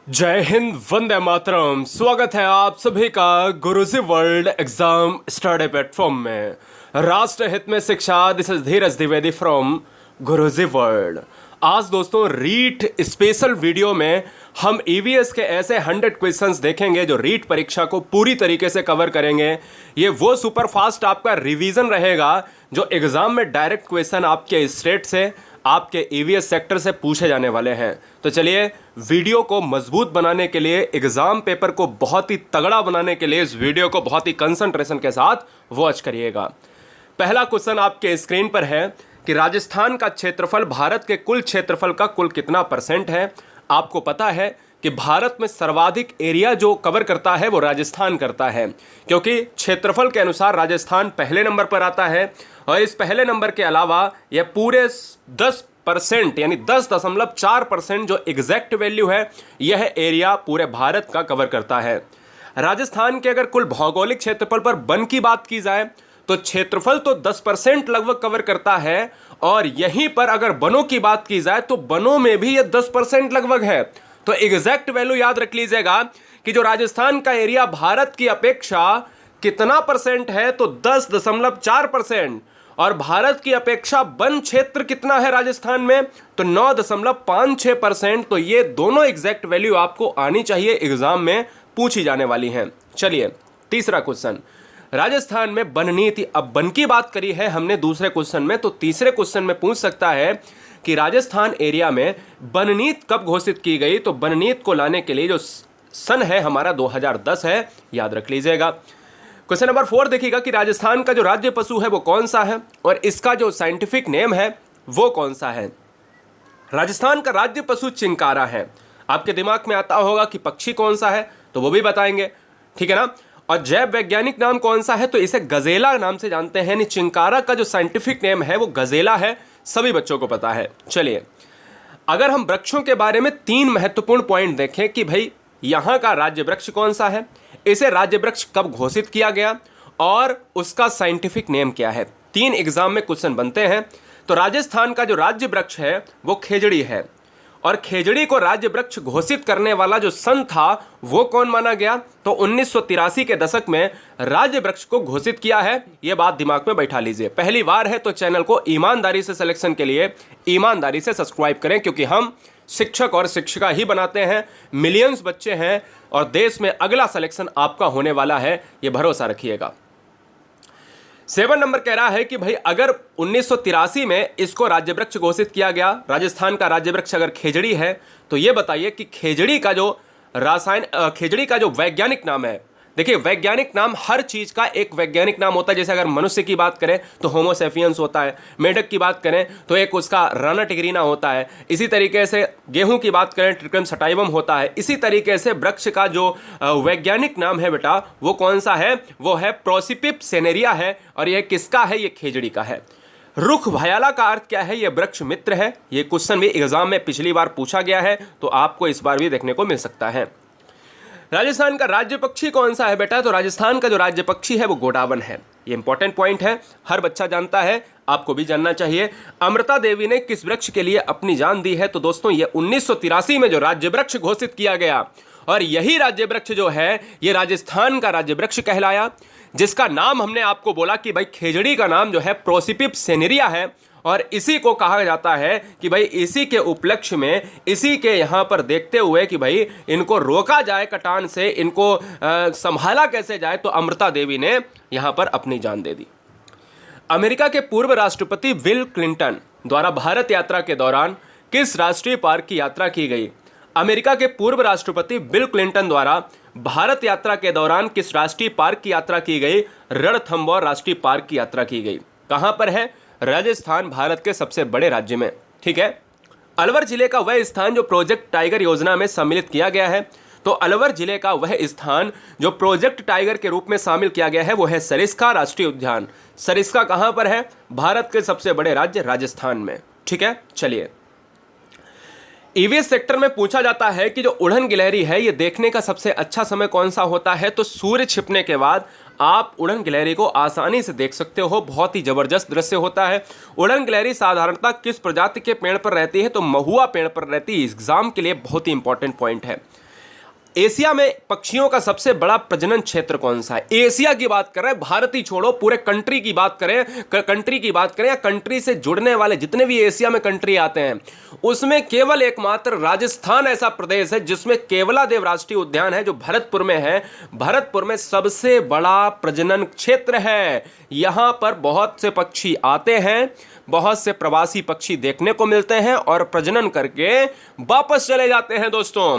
जय हिंद, वंदे मातरम। स्वागत है आप सभी का गुरुजी वर्ल्ड एग्जाम स्टडी प्लेटफॉर्म में। राष्ट्र हित में शिक्षा, this is Dheeraj Dwivedi from Guruji world. आज दोस्तों रीट स्पेशल वीडियो में हम ईवीएस के ऐसे 100 क्वेश्चंस देखेंगे जो रीट परीक्षा को पूरी तरीके से कवर करेंगे। ये वो सुपर फास्ट आपका रिवीजन रहेगा जो एग्जाम में डायरेक्ट क्वेश्चन आपके स्टेट से, आपके ईवीएस सेक्टर से पूछे जाने वाले हैं। तो चलिए वीडियो को मजबूत बनाने के लिए, एग्जाम पेपर को बहुत ही तगड़ा बनाने के लिए इस वीडियो को बहुत ही कंसंट्रेशन के साथ वॉच करिएगा। पहला क्वेश्चन आपके स्क्रीन पर है कि राजस्थान का क्षेत्रफल भारत के कुल क्षेत्रफल का कुल कितना परसेंट है। आपको पता है कि भारत में सर्वाधिक एरिया जो कवर करता है वो राजस्थान करता है, क्योंकि क्षेत्रफल के अनुसार राजस्थान पहले नंबर पर आता है। और इस पहले नंबर के अलावा यह पूरे 10% यानी 10.4% जो एग्जैक्ट वैल्यू है, यह एरिया पूरे भारत का कवर करता है। राजस्थान के अगर कुल भौगोलिक क्षेत्रफल पर वन की बात की जाए तो क्षेत्रफल तो 10% लगभग कवर करता है, और यहीं पर अगर वनों की बात की जाए तो वनों में भी यह 10% लगभग है। तो एग्जैक्ट वैल्यू याद रख लीजिएगा कि जो राजस्थान का एरिया भारत की अपेक्षा कितना परसेंट है, तो 10.4%, और भारत की अपेक्षा वन क्षेत्र कितना है राजस्थान में, तो 9.56%। तो ये दोनों एग्जैक्ट वैल्यू आपको आनी चाहिए, एग्जाम में पूछी जाने वाली हैं। चलिए तीसरा क्वेश्चन, राजस्थान में वन नीति। अब वन की बात करी है हमने दूसरे क्वेश्चन में, तो तीसरे क्वेश्चन में पूछ सकता है कि राजस्थान एरिया में वन नीति कब घोषित की गई। तो वन नीति को लाने के लिए जो सन है हमारा 2010 है, याद रख लीजिएगा। क्वेश्चन नंबर 4 देखिएगा कि राजस्थान का जो राज्य पशु है वो कौन सा है, और इसका जो साइंटिफिक नेम है वो कौन सा है। राजस्थान का राज्य पशु चिंकारा है। आपके दिमाग में आता होगा कि पक्षी कौन सा है, तो वो भी बताएंगे, ठीक है ना। और जैव वैज्ञानिक नाम कौन सा है, तो इसे गजेला नाम से जानते हैं। चिंकारा का जो साइंटिफिक नेम है वो गजेला है, सभी बच्चों को पता है। चलिए अगर हम वृक्षों के बारे में 3 महत्वपूर्ण पॉइंट देखें कि भाई यहां का राज्य वृक्ष कौन सा है, इसे राज्य वृक्ष कब घोषित किया गया, और उसका साइंटिफिक नेम क्या है। 3 एग्जाम में क्वेश्चन बनते हैं। तो राजस्थान का जो राज्य वृक्ष है वो खेजड़ी है, और खेजड़ी को राज्य वृक्ष घोषित करने वाला जो सन था वो कौन माना गया, तो 1983 के दशक में राज्य वृक्ष को घोषित किया है। यह बात दिमाग में बैठा लीजिए। पहली बार है तो चैनल को ईमानदारी से सिलेक्शन के लिए ईमानदारी से सब्सक्राइब करें, क्योंकि हम शिक्षक और शिक्षिका ही बनाते हैं। मिलियंस बच्चे हैं और देश में अगला सिलेक्शन आपका होने वाला है, ये भरोसा रखिएगा। 7 नंबर कह रहा है कि भाई अगर 1983 में इसको राज्य वृक्ष घोषित किया गया, राजस्थान का राज्य वृक्ष अगर खेजड़ी है, तो ये बताइए कि खेजड़ी का जो वैज्ञानिक नाम है। देखिए वैज्ञानिक नाम हर चीज का एक वैज्ञानिक नाम होता है। जैसे अगर मनुष्य की बात करें तो होमोसेपियंस होता है, मेढक की बात करें तो एक उसका राना टिग्रीना होता है, इसी तरीके से गेहूं की बात करें ट्रिकम सटाइवम होता है। इसी तरीके से वृक्ष का जो वैज्ञानिक नाम है बेटा वो कौन सा है, वो है प्रोसिपिप सेनेरिया है, और यह किसका है, ये खेजड़ी का है। रुख भयाला का अर्थ क्या है, ये वृक्ष मित्र है। ये क्वेश्चन भी एग्जाम में पिछली बार पूछा गया है, तो आपको इस बार भी देखने को मिल सकता है। राजस्थान का राज्य पक्षी कौन सा है बेटा, तो राजस्थान का जो राज्य पक्षी है वो गोडावन है। ये इंपॉर्टेंट पॉइंट है, हर बच्चा जानता है, आपको भी जानना चाहिए। अमृता देवी ने किस वृक्ष के लिए अपनी जान दी है, तो दोस्तों ये 1983 में जो राज्य वृक्ष घोषित किया गया, और यही राज्य वृक्ष जो है ये राजस्थान का राज्य वृक्ष कहलाया, जिसका नाम हमने आपको बोला कि भाई खेजड़ी का नाम जो है प्रोसिपिप सेनेरिया है, और इसी को कहा जाता है कि भाई इसी के उपलक्ष्य में, इसी के यहाँ पर देखते हुए कि भाई इनको रोका जाए कटान से, इनको संभाला कैसे जाए, तो अमृता देवी ने यहाँ पर अपनी जान दे दी। अमेरिका के पूर्व राष्ट्रपति बिल क्लिंटन द्वारा भारत यात्रा के दौरान किस राष्ट्रीय पार्क की यात्रा की गई। अमेरिका के पूर्व राष्ट्रपति बिल क्लिंटन द्वारा भारत यात्रा के दौरान किस राष्ट्रीय पार्क की यात्रा की गई। रणथंभौर राष्ट्रीय पार्क की यात्रा की गई। कहां पर है, राजस्थान भारत के सबसे बड़े राज्य में, ठीक है। अलवर जिले का वह स्थान जो प्रोजेक्ट टाइगर योजना में सम्मिलित किया गया है, तो अलवर जिले का वह स्थान जो प्रोजेक्ट टाइगर के रूप में शामिल किया गया है वो है सरिस्का राष्ट्रीय उद्यान। सरिस्का कहां पर है, भारत के सबसे बड़े राज्य राजस्थान में, ठीक है। चलिए ईवीएस सेक्टर में पूछा जाता है कि जो उड़न गिलहरी है ये देखने का सबसे अच्छा समय कौन सा होता है, तो सूर्य छिपने के बाद आप उड़न गिलहरी को आसानी से देख सकते हो। बहुत ही जबरदस्त दृश्य होता है। उड़न गिलहरी साधारणतः किस प्रजाति के पेड़ पर रहती है, तो महुआ पेड़ पर रहती है। एग्जाम के लिए बहुत ही इंपॉर्टेंट पॉइंट है। एशिया में पक्षियों का सबसे बड़ा प्रजनन क्षेत्र कौन सा है? एशिया की बात कर रहे हैं, भारत ही छोड़ो, पूरे कंट्री की बात करें, या कंट्री से जुड़ने वाले जितने भी एशिया में कंट्री आते हैं उसमें केवल एकमात्र राजस्थान ऐसा प्रदेश है जिसमें केवलादेव राष्ट्रीय उद्यान है, जो भरतपुर में है। भरतपुर में सबसे बड़ा प्रजनन क्षेत्र है। यहां पर बहुत से पक्षी आते हैं, बहुत से प्रवासी पक्षी देखने को मिलते हैं और प्रजनन करके वापस चले जाते हैं। दोस्तों,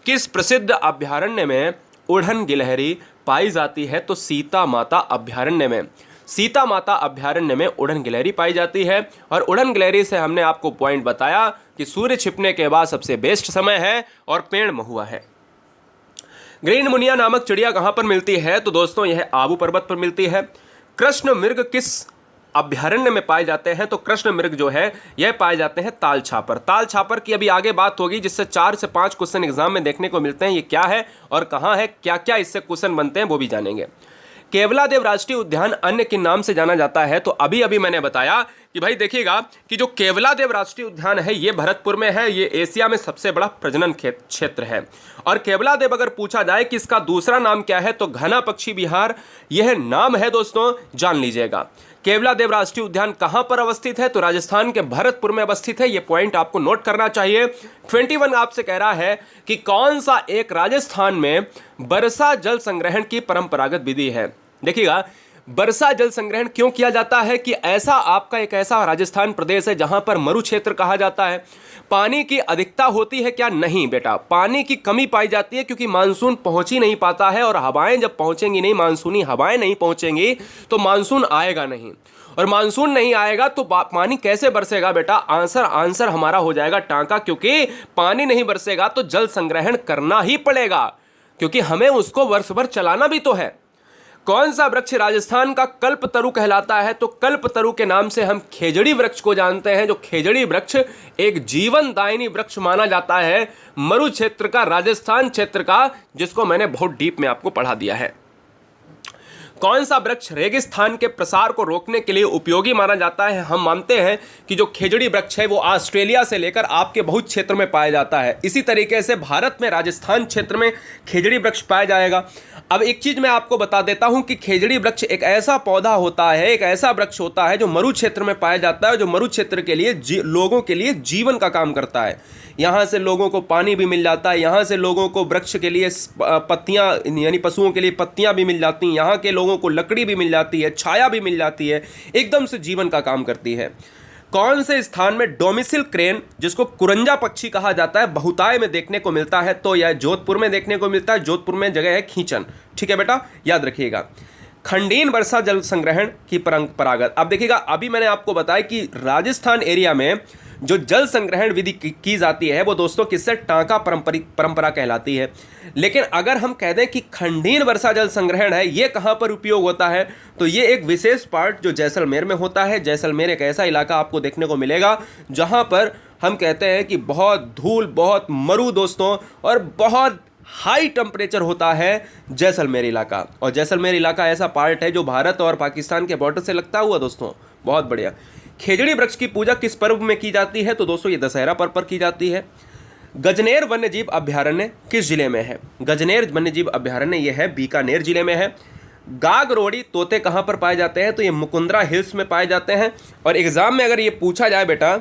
किस प्रसिद्ध अभयारण्य में उड़न गिलहरी पाई जाती है? तो सीता माता अभयारण्य में। सीता माता अभयारण्य में उड़न गिलहरी पाई जाती है। और उड़न गिलहरी से हमने आपको पॉइंट बताया कि सूर्य छिपने के बाद सबसे बेस्ट समय है और पेड़ महुआ है। ग्रीन मुनिया नामक चिड़िया कहां पर मिलती है? तो दोस्तों यह आबू पर्वत पर मिलती है। कृष्ण मृग किस अभयारण्य में पाए जाते हैं? तो कृष्ण मृग जो है यह पाए जाते हैं ताल छापर। ताल छापर की अभी आगे बात होगी, जिससे 4 से 5 क्वेश्चन एग्जाम में देखने को मिलते हैं। ये क्या है और कहाँ है, क्या क्या इससे क्वेश्चन बनते हैं, वो भी जानेंगे। केवलादेव राष्ट्रीय उद्यान अन्य किन नाम से जाना जाता है? तो अभी अभी मैंने बताया कि भाई देखिएगा कि जो केवलादेव राष्ट्रीय उद्यान है ये भरतपुर में है, ये एशिया में सबसे बड़ा प्रजनन क्षेत्र है। और केवलादेव अगर पूछा जाए कि इसका दूसरा नाम क्या है तो घना पक्षी विहार यह नाम है। दोस्तों जान लीजिएगा, केवलादेव राष्ट्रीय उद्यान कहां पर अवस्थित है? तो राजस्थान के भरतपुर में अवस्थित है। यह पॉइंट आपको नोट करना चाहिए। 21 आपसे कह रहा है कि कौन सा एक राजस्थान में वर्षा जल संग्रहण की परंपरागत विधि है? देखिएगा, वर्षा जल संग्रहण क्यों किया जाता है कि ऐसा आपका एक ऐसा राजस्थान प्रदेश है जहां पर मरु क्षेत्र कहा जाता है। पानी की अधिकता होती है क्या? नहीं बेटा, पानी की कमी पाई जाती है क्योंकि मानसून पहुंच ही नहीं पाता है। और हवाएं जब पहुंचेंगी नहीं, मानसूनी हवाएं नहीं पहुंचेंगी तो मानसून आएगा नहीं, और मानसून नहीं आएगा तो पानी कैसे बरसेगा बेटा? आंसर हमारा हो जाएगा टांका, क्योंकि पानी नहीं बरसेगा तो जल संग्रहण करना ही पड़ेगा, क्योंकि हमें उसको वर्ष भर चलाना भी तो है। कौन सा वृक्ष राजस्थान का कल्पतरु कहलाता है? तो कल्पतरु के नाम से हम खेजड़ी वृक्ष को जानते हैं। जो खेजड़ी वृक्ष एक जीवनदायिनी वृक्ष माना जाता है मरु क्षेत्र का, राजस्थान क्षेत्र का, जिसको मैंने बहुत डीप में आपको पढ़ा दिया है। कौन सा वृक्ष रेगिस्तान के प्रसार को रोकने के लिए उपयोगी माना जाता है? हम मानते हैं कि जो खेजड़ी वृक्ष है वो ऑस्ट्रेलिया से लेकर आपके बहुत क्षेत्र में पाया जाता है। इसी तरीके से भारत में राजस्थान क्षेत्र में खेजड़ी वृक्ष पाया जाएगा। अब एक चीज मैं आपको बता देता हूं कि खेजड़ी वृक्ष एक ऐसा पौधा होता है, एक ऐसा वृक्ष होता है जो मरु क्षेत्र में पाया जाता है, जो मरु क्षेत्र के लिए लोगों के लिए जीवन का काम करता है। यहाँ से लोगों को पानी भी मिल जाता है, यहाँ से लोगों को वृक्ष के लिए पत्तियाँ यानी पशुओं के लिए पत्तियाँ भी मिल जाती हैं, यहाँ के लोगों को लकड़ी भी मिल जाती है, छाया भी मिल जाती है, एकदम से जीवन का काम करती है। कौन से स्थान में डोमिसिल क्रेन, जिसको कुरंजा पक्षी कहा जाता है, बहुतायत में देखने को मिलता है? तो यह जोधपुर में देखने को मिलता है। जोधपुर में जगह है खींचन। ठीक है बेटा, याद रखिएगा। खंडीन वर्षा जल संग्रहण की परंपरागत, अब देखिएगा, अभी मैंने आपको बताया कि राजस्थान एरिया में जो जल संग्रहण विधि की जाती है वो दोस्तों किससे? टांका परंपरा कहलाती है। लेकिन अगर हम कह दें कि खंडीन वर्षा जल संग्रहण है, ये कहाँ पर उपयोग होता है? तो ये एक विशेष पार्ट जो जैसलमेर में होता है। जैसलमेर एक ऐसा इलाका आपको देखने को मिलेगा जहाँ पर हम कहते हैं कि बहुत धूल, बहुत मरु दोस्तों, और बहुत हाई टेम्परेचर होता है जैसलमेर इलाका। और जैसलमेर इलाका ऐसा पार्ट है जो भारत और पाकिस्तान के बॉर्डर से लगता हुआ दोस्तों। बहुत बढ़िया। खेजड़ी वृक्ष की पूजा किस पर्व में की जाती है? तो दोस्तों ये दशहरा पर्व पर की जाती है। गजनेर वन्यजीव अभयारण्य किस जिले में है? गजनेर वन्यजीव अभयारण्य ये है बीकानेर जिले में है। गागरोड़ी तोते कहाँ पर पाए जाते हैं? तो ये मुकुंदरा हिल्स में पाए जाते हैं। और एग्जाम में अगर ये पूछा जाए बेटा,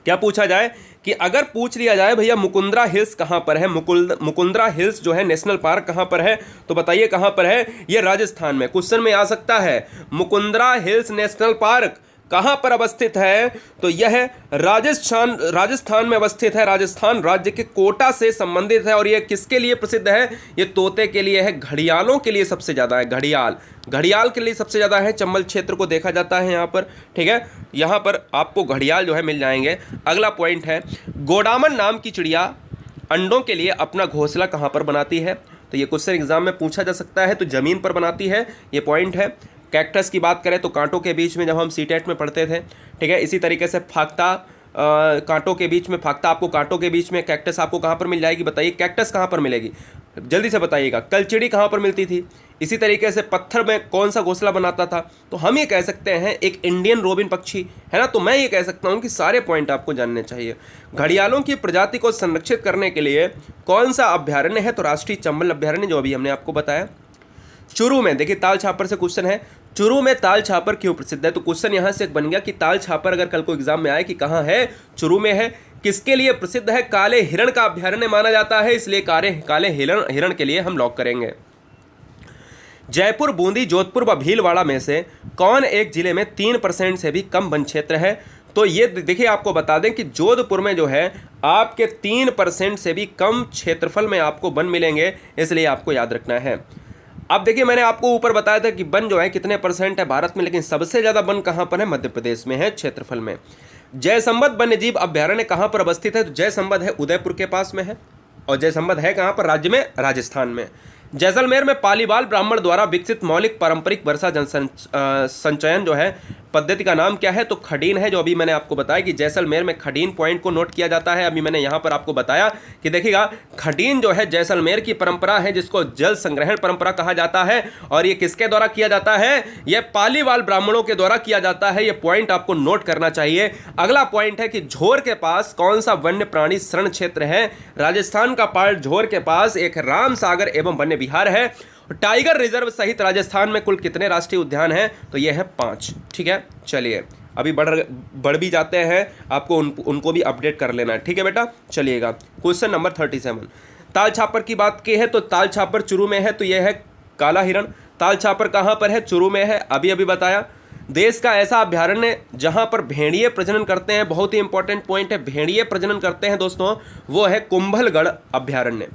क्या पूछा जाए कि अगर पूछ लिया जाए भैया मुकुंदरा हिल्स कहाँ पर है, मुकुंदरा हिल्स जो है नेशनल पार्क कहाँ पर है, तो बताइए कहाँ पर है? ये राजस्थान में क्वेश्चन में आ सकता है। मुकुंदरा हिल्स नेशनल पार्क कहाँ पर अवस्थित है? तो यह राजस्थान में अवस्थित है। राजस्थान राज्य के कोटा से संबंधित है। और यह किसके लिए प्रसिद्ध है? ये तोते के लिए है, घड़ियालों के लिए सबसे ज़्यादा है। घड़ियाल के लिए सबसे ज़्यादा है। चंबल क्षेत्र को देखा जाता है यहाँ पर। ठीक है, यहाँ पर आपको घड़ियाल जो है मिल जाएंगे। अगला पॉइंट है, गोडामन नाम की चिड़िया अंडों के लिए अपना घोंसला कहाँ पर बनाती है? तो ये क्वेश्चन एग्जाम में पूछा जा सकता है। तो ज़मीन पर बनाती है, ये पॉइंट है। कैक्टस की बात करें तो कांटों के बीच में, जब हम सीटेट में पढ़ते थे। ठीक है, इसी तरीके से फाख्ता, कांटों के बीच में फाख्ता, आपको कांटों के बीच में कैक्टस आपको कहाँ पर मिल जाएगी? बताइए कैक्टस कहाँ पर मिलेगी? जल्दी से बताइएगा। कलचिड़ी कहाँ पर मिलती थी? इसी तरीके से पत्थर में कौन सा घोंसला बनाता था? तो हम ये कह सकते हैं एक इंडियन रोबिन पक्षी, है ना। तो मैं ये कह सकता हूँ कि सारे पॉइंट आपको जानने चाहिए। घड़ियालों की प्रजाति को संरक्षित करने के लिए कौन सा अभ्यारण्य है? तो राष्ट्रीय चंबल अभ्यारण्य, जो अभी हमने आपको बताया। चुरू में, देखिए ताल छापर से क्वेश्चन है, चुरू में ताल छापर क्यों प्रसिद्ध है? तो क्वेश्चन यहाँ से बन गया कि ताल छापर अगर कल को एग्जाम में आए कि कहाँ है, चुरू में है। किसके लिए प्रसिद्ध है? काले हिरण का अभ्यारण्य माना जाता है, इसलिए काले हिरण के लिए हम लॉक करेंगे। जयपुर, बूंदी, जोधपुर व भीलवाड़ा में से कौन एक जिले में 3% से भी कम वन क्षेत्र है? तो ये देखिए आपको बता दें कि जोधपुर में जो है आपके 3% से भी कम क्षेत्रफल में आपको वन मिलेंगे, इसलिए आपको याद रखना है। अब देखिए मैंने आपको ऊपर बताया था कि वन जो है कितने परसेंट है भारत में, लेकिन सबसे ज़्यादा वन कहाँ पर है? मध्य प्रदेश में है क्षेत्रफल में। जयसंबद वन्यजीव अभ्यारण्य कहाँ पर अवस्थित है? तो जयसंबद है उदयपुर के पास में है, और जयसंबद है कहाँ पर? राज्य में राजस्थान में। जैसलमेर में पालीवाल ब्राह्मण द्वारा विकसित मौलिक पारंपरिक वर्षा जल संचयन जो है पद्धति का नाम क्या है? तो खडीन है, जो अभी मैंने आपको बताया कि जैसलमेर में खडीन पॉइंट को नोट किया जाता है। अभी मैंने यहाँ पर आपको बताया कि देखिएगा खडीन जो है जैसलमेर की परंपरा है, जिसको जल संग्रहण परंपरा कहा जाता है, और ये किसके द्वारा किया जाता है? ये पालीवाल ब्राह्मणों के द्वारा किया जाता है। ये पॉइंट आपको नोट करना चाहिए। अगला पॉइंट है कि झोर के पास कौन सा वन्य प्राणी शरण क्षेत्र है? राजस्थान का पार्ट झोर के पास एक राम सागर एवं वन्य विहार है। टाइगर रिजर्व सहित राजस्थान में कुल कितने राष्ट्रीय उद्यान हैं? तो ये है 5। ठीक है, चलिए अभी बढ़ भी जाते हैं, आपको उनको भी अपडेट कर लेना है। ठीक है बेटा, चलिएगा क्वेश्चन नंबर 37। ताल छापर की बात की है तो ताल छापर चुरू में है, तो यह है काला हिरण। ताल छापर कहाँ पर है? चुरू में है, अभी बताया। देश का ऐसा अभ्यारण्य जहां पर भेड़िए प्रजनन करते हैं, बहुत ही इंपॉर्टेंट पॉइंट है, भेड़िए प्रजनन करते हैं दोस्तों, वो है कुंभलगढ़ अभ्यारण्य।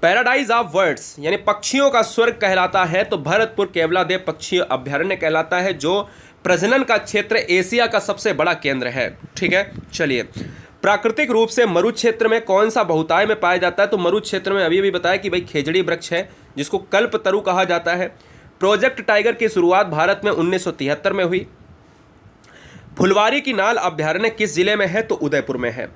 पैराडाइज ऑफ बर्ड्स यानी पक्षियों का स्वर्ग कहलाता है, तो भरतपुर केवलादेव पक्षी अभ्यारण्य कहलाता है, जो प्रजनन का क्षेत्र एशिया का सबसे बड़ा केंद्र है। ठीक है, चलिए प्राकृतिक रूप से मरु क्षेत्र में कौन सा बहुताय में पाया जाता है? तो मरु क्षेत्र में अभी बताया कि भाई खेजड़ी वृक्ष है, जिसको कल्पतरु कहा जाता है। प्रोजेक्ट टाइगर की शुरुआत भारत में 1973 में हुई। फुलवारी की नाल अभ्यारण्य किस जिले में है? तो उदयपुर में है।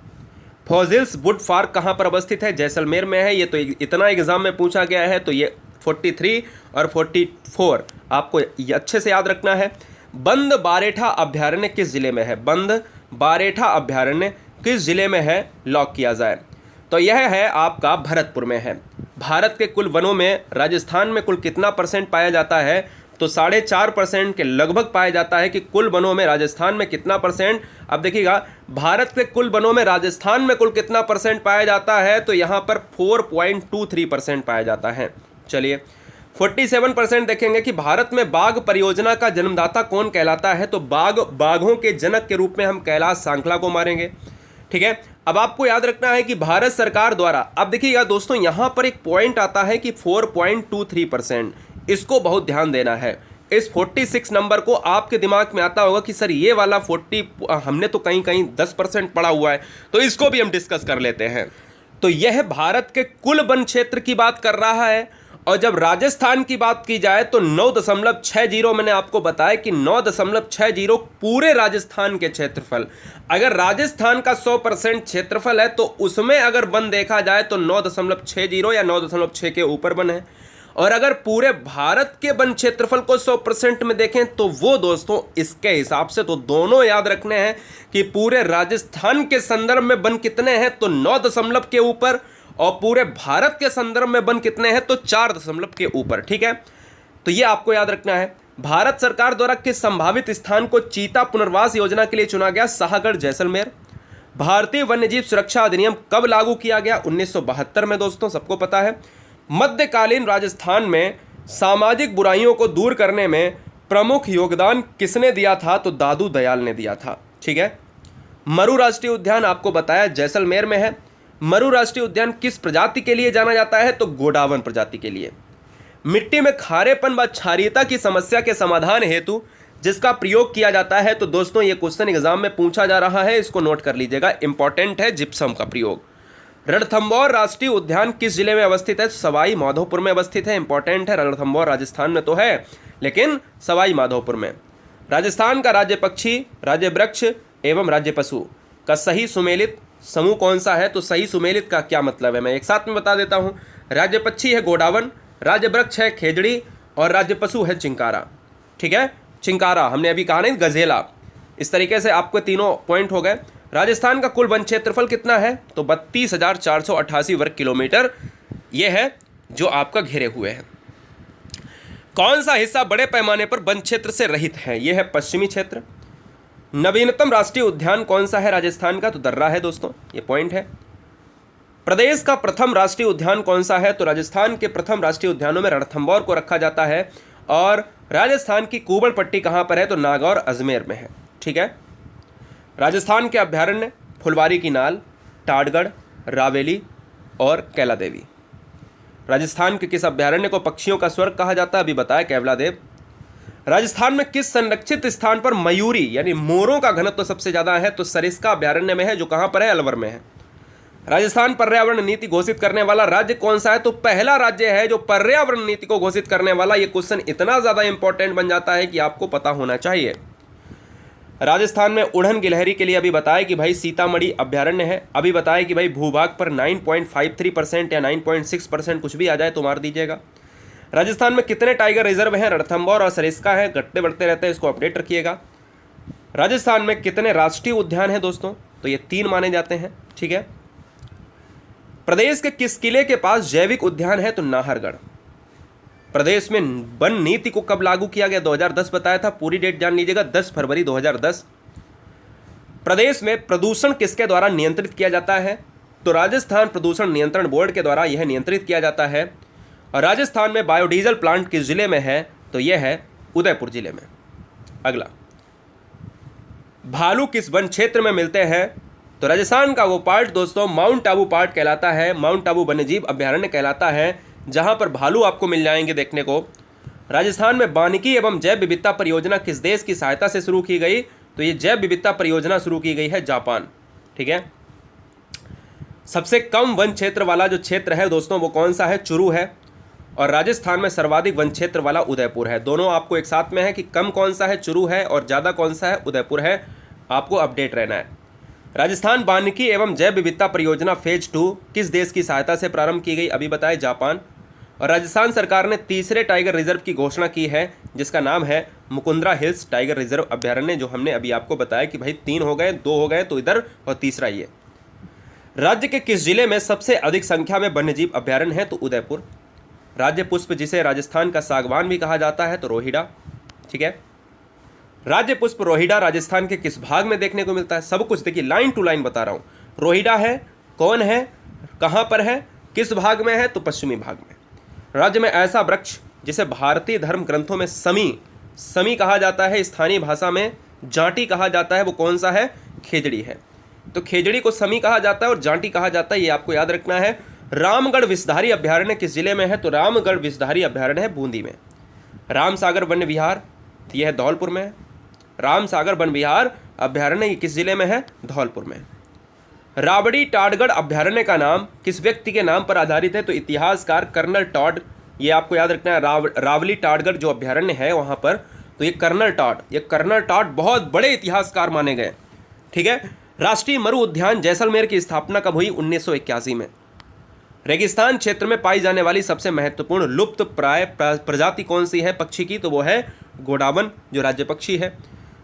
फॉजिल्स वुड पार्क कहाँ पर अवस्थित है? जैसलमेर में है। ये तो इतना एग्जाम में पूछा गया है, तो ये 43 और 44 आपको ये अच्छे से याद रखना है। बंद बारेठा अभ्यारण्य किस जिले में है? बंद बारेठा अभ्यारण्य किस जिले में है? लॉक किया जाए। तो यह है आपका भरतपुर में है। भारत के कुल वनों में राजस्थान में कुल कितना % पाया जाता है? तो 4.5% के लगभग पाया जाता है कि कुल वनों में राजस्थान में कितना %। अब देखिएगा भारत के कुल वनों में राजस्थान में कुल कितना % पाया जाता है? तो यहाँ पर 4.23% पाया जाता है। चलिए 47% देखेंगे कि भारत में बाघ परियोजना का जन्मदाता कौन कहलाता है? तो बाघों के जनक के रूप में हम कैलाश सांखला को मारेंगे। ठीक है, अब आपको याद रखना है कि भारत सरकार द्वारा, अब देखिएगा दोस्तों यहाँ पर एक पॉइंट आता है कि 4.23%, इसको बहुत ध्यान देना है। इस 46 नंबर को आपके दिमाग में आता होगा कि सर ये वाला 40 हमने तो कहीं 10% पढ़ा हुआ है, तो इसको भी हम डिस्कस कर लेते हैं। तो यह भारत के कुल वन क्षेत्र की बात कर रहा है, और जब राजस्थान की बात की जाए तो 9.60 मैंने आपको बताया कि 9.60 पूरे राजस्थान के क्षेत्रफल। अगर राजस्थान का 100% क्षेत्रफल है तो उसमें अगर वन देखा जाए तो 9.60 या 9.6 के ऊपर वन है, और अगर पूरे भारत के वन क्षेत्रफल को 100% में देखें तो वो दोस्तों इसके हिसाब से तो दोनों याद रखने हैं कि पूरे राजस्थान के संदर्भ में वन कितने हैं? तो 9 के ऊपर, और पूरे भारत के संदर्भ में वन कितने हैं? तो 4 के ऊपर। ठीक है, तो ये आपको याद रखना है। भारत सरकार द्वारा किस संभावित स्थान को चीता पुनर्वास योजना के लिए चुना गया? शाहगढ़ जैसलमेर। भारतीय वन्यजीव सुरक्षा अधिनियम कब लागू किया गया? 1972 में दोस्तों, सबको पता है। मध्यकालीन राजस्थान में सामाजिक बुराइयों को दूर करने में प्रमुख योगदान किसने दिया था? तो दादू दयाल ने दिया था। ठीक है, मरु राष्ट्रीय उद्यान आपको बताया जैसलमेर में है। मरु राष्ट्रीय उद्यान किस प्रजाति के लिए जाना जाता है? तो गोडावन प्रजाति के लिए। मिट्टी में खारेपन व क्षारीयता की समस्या के समाधान हेतु जिसका प्रयोग किया जाता है, तो दोस्तों ये क्वेश्चन एग्जाम में पूछा जा रहा है, इसको नोट कर लीजिएगा, इंपॉर्टेंट है, जिप्सम का प्रयोग। रणथंभौर राष्ट्रीय उद्यान किस जिले में अवस्थित है? सवाई माधोपुर में अवस्थित है, इंपॉर्टेंट है। रणथंभौर राजस्थान में तो है, लेकिन सवाई माधोपुर में। राजस्थान का राज्य पक्षी, राज्य वृक्ष एवं राज्य पशु का सही सुमेलित समूह कौन सा है? तो सही सुमेलित का क्या मतलब है मैं एक साथ में बता देता हूँ। राज्य पक्षी है गोडावन, राज्य वृक्ष है खेजड़ी और राज्य पशु है चिंकारा। ठीक है, चिंकारा हमने अभी कहा नहीं, गजेला। इस तरीके से आपको तीनों पॉइंट हो गए। राजस्थान का कुल वन क्षेत्रफल कितना है? तो 32,488 वर्ग किलोमीटर ये है जो आपका घेरे हुए है। कौन सा हिस्सा बड़े पैमाने पर वन क्षेत्र से रहित है? यह है पश्चिमी क्षेत्र। नवीनतम राष्ट्रीय उद्यान कौन सा है राजस्थान का? तो दर्रा है दोस्तों, ये पॉइंट है। प्रदेश का प्रथम राष्ट्रीय उद्यान कौन सा है? तो राजस्थान के प्रथम राष्ट्रीय उद्यानों में रणथंभौर को रखा जाता है। और राजस्थान की कुबड़ पट्टी कहाँ पर है? तो नागौर अजमेर में है। ठीक है, राजस्थान के अभ्यारण्य फुलवारी की नाल, टाटगढ़, रावेली और कैला देवी। राजस्थान के किस अभ्यारण्य को पक्षियों का स्वर्ग कहा जाता है? अभी बताया, कैवला देव। राजस्थान में किस संरक्षित स्थान पर मयूरी यानी मोरों का घनत्व सबसे ज्यादा है? तो सरिस्का अभ्यारण्य में है, जो कहां पर है? अलवर में है। राजस्थान पर्यावरण नीति घोषित करने वाला राज्य कौन सा है? तो पहला राज्य है जो पर्यावरण नीति को घोषित करने वाला। यह क्वेश्चन इतना ज्यादा इंपॉर्टेंट बन जाता है कि आपको पता होना चाहिए। राजस्थान में उड़न गिलहरी के लिए अभी बताया कि भाई सीतामढ़ी अभ्यारण्य है। अभी बताया कि भाई भूभाग पर 9.53% या 9.6% कुछ भी आ जाए तो मार दीजिएगा। राजस्थान में कितने टाइगर रिजर्व हैं? रणथंभौर और सरिस्का है, घटते बढ़ते रहते हैं, इसको अपडेट रखिएगा। राजस्थान में कितने राष्ट्रीय उद्यान हैं दोस्तों? तो ये 3 माने जाते हैं। ठीक है, प्रदेश के किस किले के पास जैविक उद्यान है? तो नाहरगढ़। प्रदेश में वन नीति को कब लागू किया गया? 2010 बताया था, पूरी डेट जान लीजिएगा, 10 फरवरी 2010। प्रदेश में प्रदूषण किसके द्वारा नियंत्रित किया जाता है? तो राजस्थान प्रदूषण नियंत्रण बोर्ड के द्वारा यह नियंत्रित किया जाता है। और राजस्थान में बायोडीजल प्लांट किस जिले में है? तो यह है उदयपुर जिले में। अगला, भालू किस वन क्षेत्र में मिलते हैं? तो राजस्थान का वो पार्ट दोस्तों माउंट आबू पार्ट कहलाता है, माउंट आबू वन्यजीव अभ्यारण्य कहलाता है, जहां पर भालू आपको मिल जाएंगे देखने को। राजस्थान में वानिकी एवं जैव विविधता परियोजना किस देश की सहायता से शुरू की गई? तो ये जैव विविधता परियोजना शुरू की गई है जापान। ठीक है, सबसे कम वन क्षेत्र वाला जो क्षेत्र है दोस्तों वो कौन सा है? चुरू है। और राजस्थान में सर्वाधिक वन क्षेत्र वाला उदयपुर है। दोनों आपको एक साथ में है कि कम कौन सा है? चुरू है, और ज़्यादा कौन सा है? उदयपुर है। आपको अपडेट रहना है। राजस्थान वानिकी एवं जैव विविधता परियोजना फेज 2 किस देश की सहायता से प्रारंभ की गई? अभी बताए, जापान। और राजस्थान सरकार ने तीसरे टाइगर रिजर्व की घोषणा की है, जिसका नाम है मुकुंदरा हिल्स टाइगर रिजर्व अभ्यारण्य, जो हमने अभी आपको बताया कि भाई 3 हो गए, 2 हो गए तो इधर, और तीसरा ये। राज्य के किस जिले में सबसे अधिक संख्या में वन्यजीव अभ्यारण्य है? तो उदयपुर। राज्य पुष्प जिसे राजस्थान का सागवान भी कहा जाता है तो रोहिड़ा। ठीक है, राज्य पुष्प रोहिड़ा राजस्थान के किस भाग में देखने को मिलता है? सब कुछ देखिए, लाइन टू लाइन बता रहा हूँ। रोहिड़ा है, कौन है, कहाँ पर है, किस भाग में है? तो पश्चिमी भाग में। राज्य में ऐसा वृक्ष जिसे भारतीय धर्म ग्रंथों में समी कहा जाता है, स्थानीय भाषा में जांटी कहा जाता है, वो कौन सा है? खेजड़ी है। तो खेजड़ी को समी कहा जाता है और जांटी कहा जाता है, ये आपको याद रखना है। रामगढ़ विषधारी अभ्यारण्य किस जिले में है? तो रामगढ़ विषधारी अभ्यारण्य है बूंदी में। रामसागर वन विहार, यह है धौलपुर में। रामसागर वन विहार अभ्यारण्य किस जिले में है? धौलपुर में। रावड़ी टाटगढ़ अभ्यारण्य का नाम किस व्यक्ति के नाम पर आधारित है? तो इतिहासकार कर्नल टॉड, ये आपको याद रखना है। रावली टाटगढ़ जो अभ्यारण्य है वहाँ पर, तो ये कर्नल टॉड बहुत बड़े इतिहासकार माने गए। ठीक है, राष्ट्रीय मरु उद्यान जैसलमेर की स्थापना कब हुई? 1981 में। रेगिस्तान क्षेत्र में पाई जाने वाली सबसे महत्वपूर्ण लुप्त प्राय प्रजाति कौन सी है पक्षी की? तो वो है गोडावन, जो राज्य पक्षी है।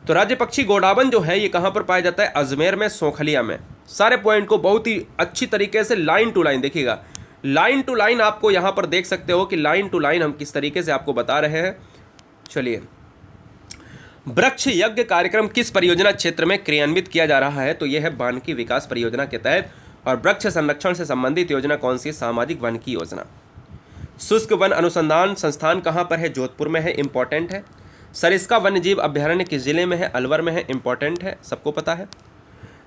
तो राज्य पक्षी गोडावन जो है ये कहाँ पर पाया जाता है? अजमेर में, सोखलिया में। सारे पॉइंट को बहुत ही अच्छी तरीके से लाइन टू लाइन देखिएगा। लाइन टू लाइन आपको यहाँ पर देख सकते हो कि लाइन टू लाइन हम किस तरीके से आपको बता रहे हैं। चलिए, वृक्ष यज्ञ कार्यक्रम किस परियोजना क्षेत्र में क्रियान्वित किया जा रहा है? तो यह है वानिकी विकास परियोजना के तहत। और वृक्ष संरक्षण से संबंधित योजना कौन सी है? सामाजिक वन की योजना। शुष्क वन अनुसंधान संस्थान कहाँ पर है? जोधपुर में है, इंपॉर्टेंट है। सरिस्का वन्यजीव अभ्यारण्य किस जिले में है? अलवर में है, इंपॉर्टेंट है, सबको पता है।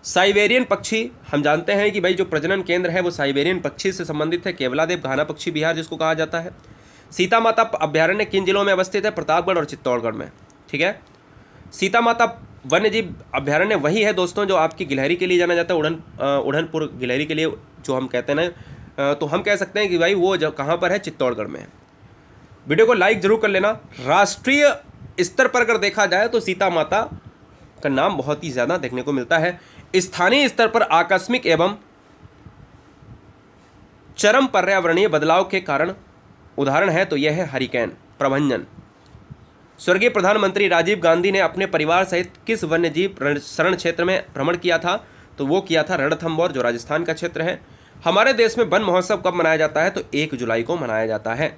साइबेरियन पक्षी, हम जानते हैं कि भाई जो प्रजनन केंद्र है वो साइबेरियन पक्षी से संबंधित है, केवलादेव घाना पक्षी विहार जिसको कहा जाता है। सीता माता अभ्यारण्य किन जिलों में अवस्थित है? प्रतापगढ़ और चित्तौड़गढ़ में। ठीक है, सीता माता वन्यजीव अभ्यारण्य वही है दोस्तों जो आपकी गिलहरी के लिए जाना जाता है, उड़नपुर गिलहरी के लिए जो हम कहते हैं ना, तो हम कह सकते हैं कि भाई वो जो कहाँ पर है? चित्तौड़गढ़ में है। वीडियो को लाइक जरूर कर लेना। राष्ट्रीय स्तर पर अगर देखा जाए तो सीता माता का नाम बहुत ही ज़्यादा देखने को मिलता है। स्थानीय स्तर पर आकस्मिक एवं चरम पर्यावरणीय बदलाव के कारण उदाहरण है तो यह है हरिकेन प्रबंधन। स्वर्गीय प्रधानमंत्री राजीव गांधी ने अपने परिवार सहित किस वन्यजीव शरण क्षेत्र में भ्रमण किया था? तो वो किया था रणथंभौर, जो राजस्थान का क्षेत्र है। हमारे देश में वन महोत्सव कब मनाया जाता है? तो 1 जुलाई को मनाया जाता है।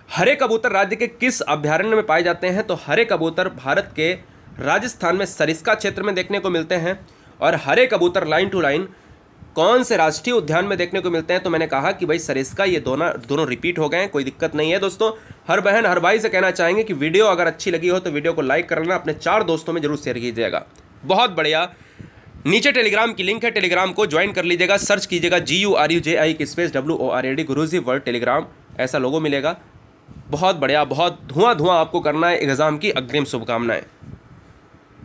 हरे कबूतर राज्य के किस अभयारण्य में पाए जाते हैं? तो हरे कबूतर भारत के राजस्थान में सरिस्का क्षेत्र में देखने को मिलते हैं। और हरे कबूतर लाइन टू लाइन कौन से राष्ट्रीय उद्यान में देखने को मिलते हैं? तो मैंने कहा कि भाई सरिस्का, ये दोनों रिपीट हो गए हैं, कोई दिक्कत नहीं है दोस्तों। हर बहन हर भाई से कहना चाहेंगे कि वीडियो अगर अच्छी लगी हो तो वीडियो को लाइक कर लेना, अपने 4 दोस्तों में जरूर शेयर कीजिएगा। बहुत बढ़िया। नीचे टेलीग्राम की लिंक है, टेलीग्राम को ज्वाइन कर लीजिएगा। सर्च कीजिएगा GURUJI की स्पेस WORLD गुरुजी वर्ल्ड टेलीग्राम, ऐसा लोगो मिलेगा। बहुत बढ़िया, बहुत धुआं आपको करना है। एग्जाम की अग्रिम शुभकामनाएं।